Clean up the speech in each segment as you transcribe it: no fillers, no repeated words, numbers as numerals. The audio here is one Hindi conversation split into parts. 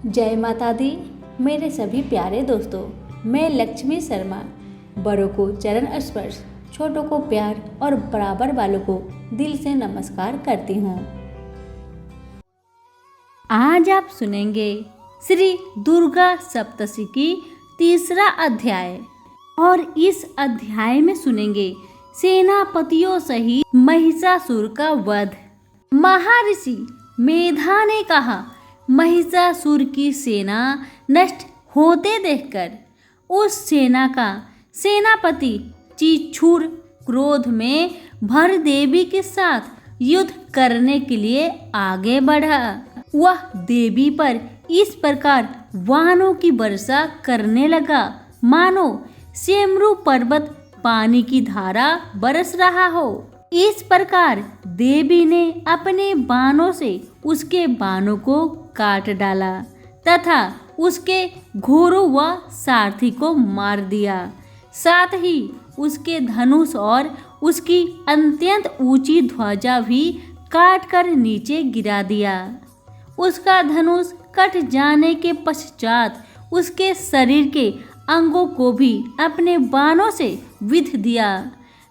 जय माता दी। मेरे सभी प्यारे दोस्तों, मैं लक्ष्मी शर्मा बड़ों को चरण स्पर्श, छोटों को प्यार और बराबर वालों को दिल से नमस्कार करती हूँ। आज आप सुनेंगे श्री दुर्गा सप्तशती की तीसरा अध्याय और इस अध्याय में सुनेंगे सेनापतियों सहित महिषासुर का वध। महर्षि मेधा ने कहा, महिषासुर की सेना नष्ट होते देखकर उस सेना का सेनापति चिछुर क्रोध में भर देवी के साथ युद्ध करने के लिए आगे बढ़ा। वह देवी पर इस प्रकार वाणों की वर्षा करने लगा मानो सेमरू पर्वत पानी की धारा बरस रहा हो। इस प्रकार देवी ने अपने बाणों से उसके बाणों को काट डाला तथा उसके घोड़ों व सारथी को मार दिया। साथ ही उसके धनुष और उसकी अत्यंत ऊंची ध्वजा भी काट कर नीचे गिरा दिया। उसका धनुष कट जाने के पश्चात उसके शरीर के अंगों को भी अपने बाणों से विंध दिया।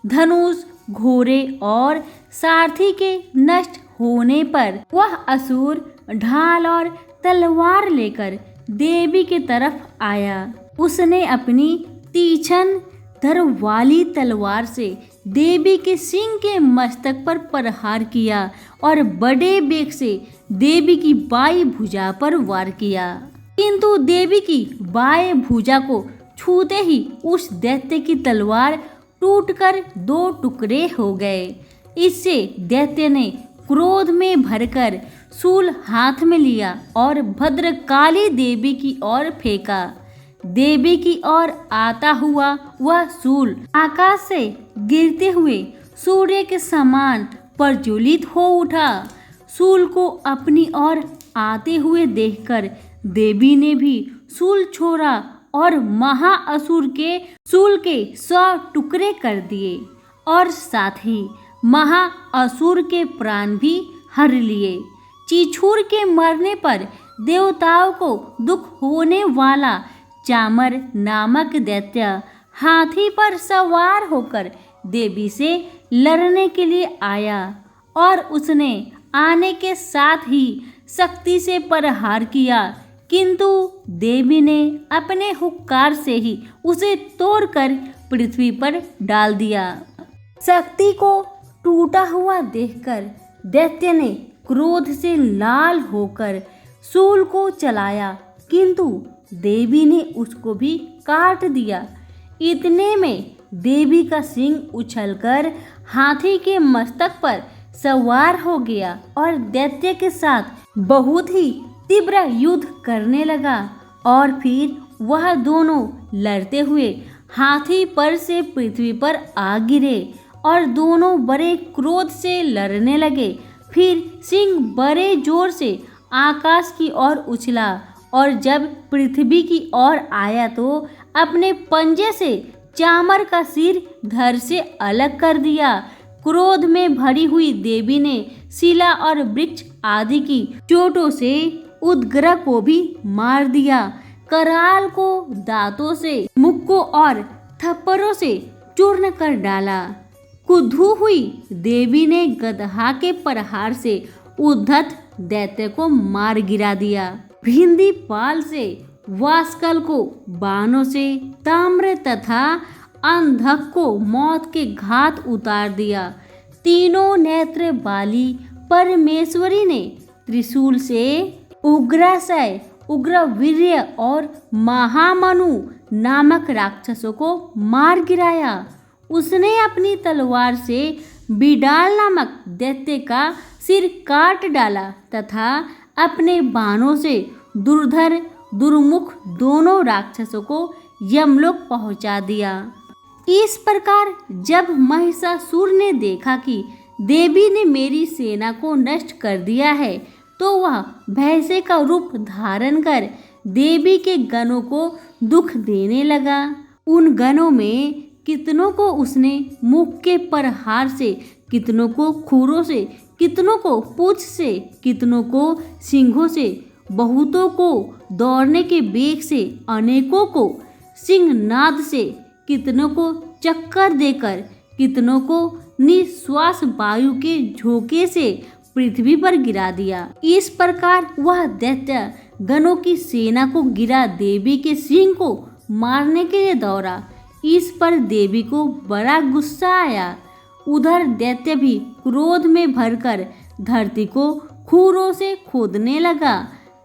धनुष, घोड़े और सारथी के नष्ट होने पर वह असुर ढाल और तलवार लेकर देवी की तरफ आया। उसने अपनी तीक्ष्ण धार वाली तलवार से देवी के सिंह के मस्तक पर प्रहार किया और बड़े वेग से देवी की बाई भुजा पर वार किया। किंतु देवी की बाएं भुजा को छूते ही उस दैत्य की तलवार टूटकर दो टुकड़े हो गए। इससे दैत्य ने क्रोध में भरकर शूल हाथ में लिया और भद्रकाली देवी की ओर फेंका। देवी की ओर आता हुआ वह शूल आकाश से गिरते हुए सूर्य के समान प्रज्वलित हो उठा। शूल को अपनी ओर आते हुए देखकर देवी ने भी शूल छोड़ा और महाअसुर के शूल के 100 टुकड़े कर दिए और साथ ही महाअसुर के प्राण भी हर लिए। चिछुर के मरने पर देवताओं को दुख होने वाला चामर नामक दैत्य हाथी पर सवार होकर देवी से लड़ने के लिए आया और उसने आने के साथ ही शक्ति से प्रहार किया। किंतु देवी ने अपने हुक्कार से ही उसे तोड़कर पृथ्वी पर डाल दिया। शक्ति को टूटा हुआ देखकर दैत्य ने क्रोध से लाल होकर शूल को चलाया, किंतु देवी ने उसको भी काट दिया। इतने में देवी का सिंह उछलकर हाथी के मस्तक पर सवार हो गया और दैत्य के साथ बहुत ही तीव्र युद्ध करने लगा। और फिर वह दोनों लड़ते हुए हाथी पर से पृथ्वी पर आ गिरे और दोनों बड़े क्रोध से लड़ने लगे। फिर सिंह बड़े जोर से आकाश की ओर उछला और जब पृथ्वी की ओर आया तो अपने पंजे से चामर का सिर धड़ से अलग कर दिया। क्रोध में भरी हुई देवी ने शिला और वृक्ष आदि की चोटों से उदग्र को भी मार दिया। कराल को दांतों से, मुक्कों और थप्पड़ों से चूर्ण कर डाला। क्रुद्ध हुई देवी ने गदहा के प्रहार से उद्धत दैत्य को मार गिरा दिया। भिंदी पाल से वास्कल को बाणों से, ताम्र तथा अंधक को मौत के घात उतार दिया। तीनों नेत्र वाली परमेश्वरी ने त्रिशूल से उग्राशय, उग्रवीर्य और महामनु नामक राक्षसों को मार गिराया। उसने अपनी तलवार से बिडाल नामक दैत्य का सिर काट डाला तथा अपने बाणों से दुर्धर दुर्मुख दोनों राक्षसों को यमलोक पहुंचा दिया। इस प्रकार जब महिषासुर ने देखा कि देवी ने मेरी सेना को नष्ट कर दिया है, तो वह भैंसे का रूप धारण कर देवी के गणों को दुख देने लगा। उन गणों में कितनों को उसने मुख के प्रहार से, कितनों को खुरों से, कितनों को पूंछ से, कितनों को सींगों से, बहुतों को दौड़ने के वेग से अनेकों को सिंहनाद से, कितनों को चक्कर देकर, कितनों को निश्वास वायु के झोंके से पृथ्वी पर गिरा दिया। इस प्रकार वह दैत्य गणों की सेना को गिरा देवी के सिंह को मारने के लिए दौड़ा। इस पर देवी को बड़ा गुस्सा आया। उधर दैत्य भी क्रोध में भरकर धरती को खूरों से खोदने लगा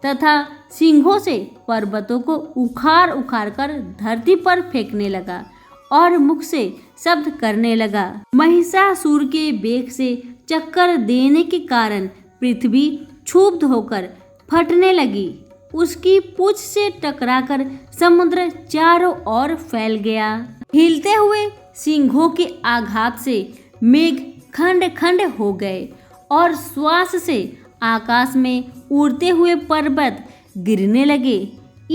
तथा सिंहों से पर्वतों को उखाड़ उखाड़ कर धरती पर फेंकने लगा और मुख से शब्द करने लगा। महिषासुर के वेग से चक्कर देने के कारण पृथ्वी क्षुब्ध होकर फटने लगी। उसकी पूंछ से टकराकर समुद्र चारों ओर फैल गया। हिलते हुए सिंहों के आघात से मेघ खंड खंड हो गए और श्वास से आकाश में उड़ते हुए पर्वत गिरने लगे।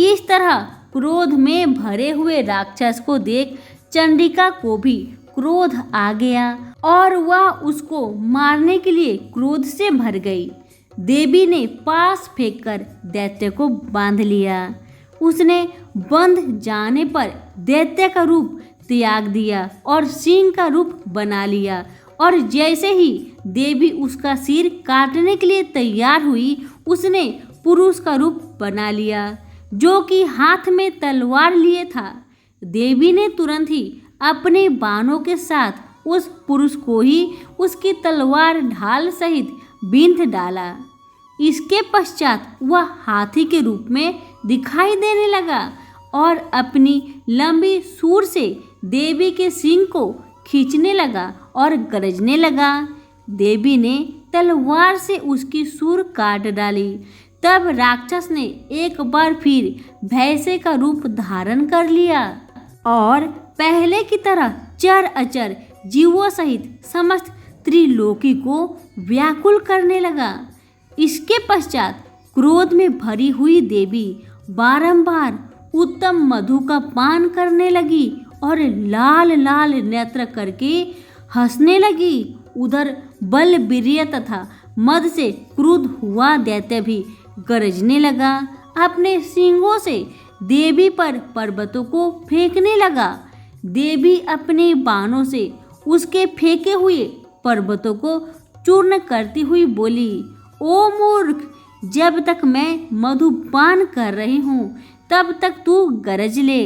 इस तरह क्रोध में भरे हुए राक्षस को देख चंडिका को भी क्रोध आ गया और वह उसको मारने के लिए क्रोध से भर गई। देवी ने पास फेंककर दैत्य को बांध लिया। उसने बंध जाने पर दैत्य का रूप त्याग दिया और सिंह का रूप बना लिया और जैसे ही देवी उसका सिर काटने के लिए तैयार हुई, उसने पुरुष का रूप बना लिया जो कि हाथ में तलवार लिए था। देवी ने तुरंत ही अपने बाणों के साथ उस पुरुष को ही उसकी तलवार ढाल सहित बींध डाला। इसके पश्चात वह हाथी के रूप में दिखाई देने लगा और अपनी लंबी सूंड से देवी के सिंह को खींचने लगा और गरजने लगा। देवी ने तलवार से उसकी सूंड काट डाली। तब राक्षस ने एक बार फिर भैंसे का रूप धारण कर लिया और पहले की तरह चर अचर जीवों सहित समस्त त्रिलोकी को व्याकुल करने लगा। इसके पश्चात क्रोध में भरी हुई देवी बारंबार उत्तम मधु का पान करने लगी और लाल लाल नेत्र करके हंसने लगी। उधर बलवीर्य तथा मद से क्रुद्ध हुआ दैत्य भी गरजने लगा। अपने सींगों से देवी पर पर्वतों को फेंकने लगा। देवी अपने बाणों से उसके फेंके हुए पर्वतों को चूर्ण करती हुई बोली, ओ मूर्ख, जब तक मैं मधुपान कर रही हूँ तब तक तू गरज ले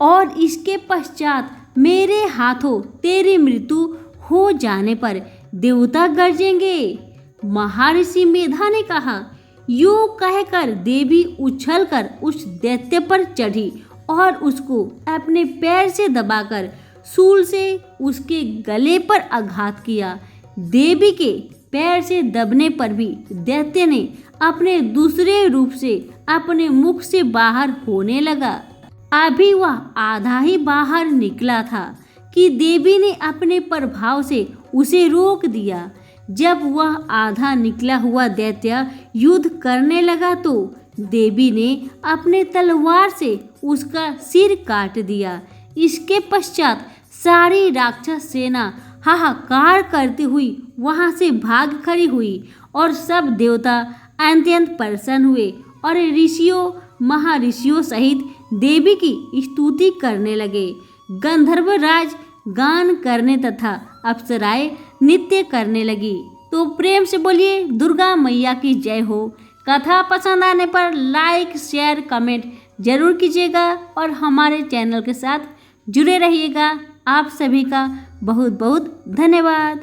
और इसके पश्चात मेरे हाथों तेरी मृत्यु हो जाने पर देवता गरजेंगे। महर्षि मेधा ने कहा। यूं कहकर देवी उछलकर उस दैत्य पर चढ़ी और उसको अपने पैर से दबाकर शूल से उसके गले पर आघात किया। देवी के पैर से दबने पर भी दैत्य ने अपने दूसरे रूप से अपने मुख से बाहर होने लगा। अभी वह आधा ही बाहर निकला था कि देवी ने अपने प्रभाव से उसे रोक दिया। जब वह आधा निकला हुआ दैत्य युद्ध करने लगा तो देवी ने अपने तलवार से उसका सिर काट दिया। इसके पश्चात सारी राक्षस सेना हाहाकार करती हुई वहां से भाग खड़ी हुई और सब देवता अत्यंत प्रसन्न हुए और ऋषियों महर्षियों सहित देवी की स्तुति करने लगे। गंधर्व राज गान करने तथा अप्सराएं नृत्य करने लगी। तो प्रेम से बोलिए दुर्गा मैया की जय हो। कथा पसंद आने पर लाइक शेयर कमेंट जरूर कीजिएगा और हमारे चैनल के साथ जुड़े रहिएगा। आप सभी का बहुत बहुत धन्यवाद।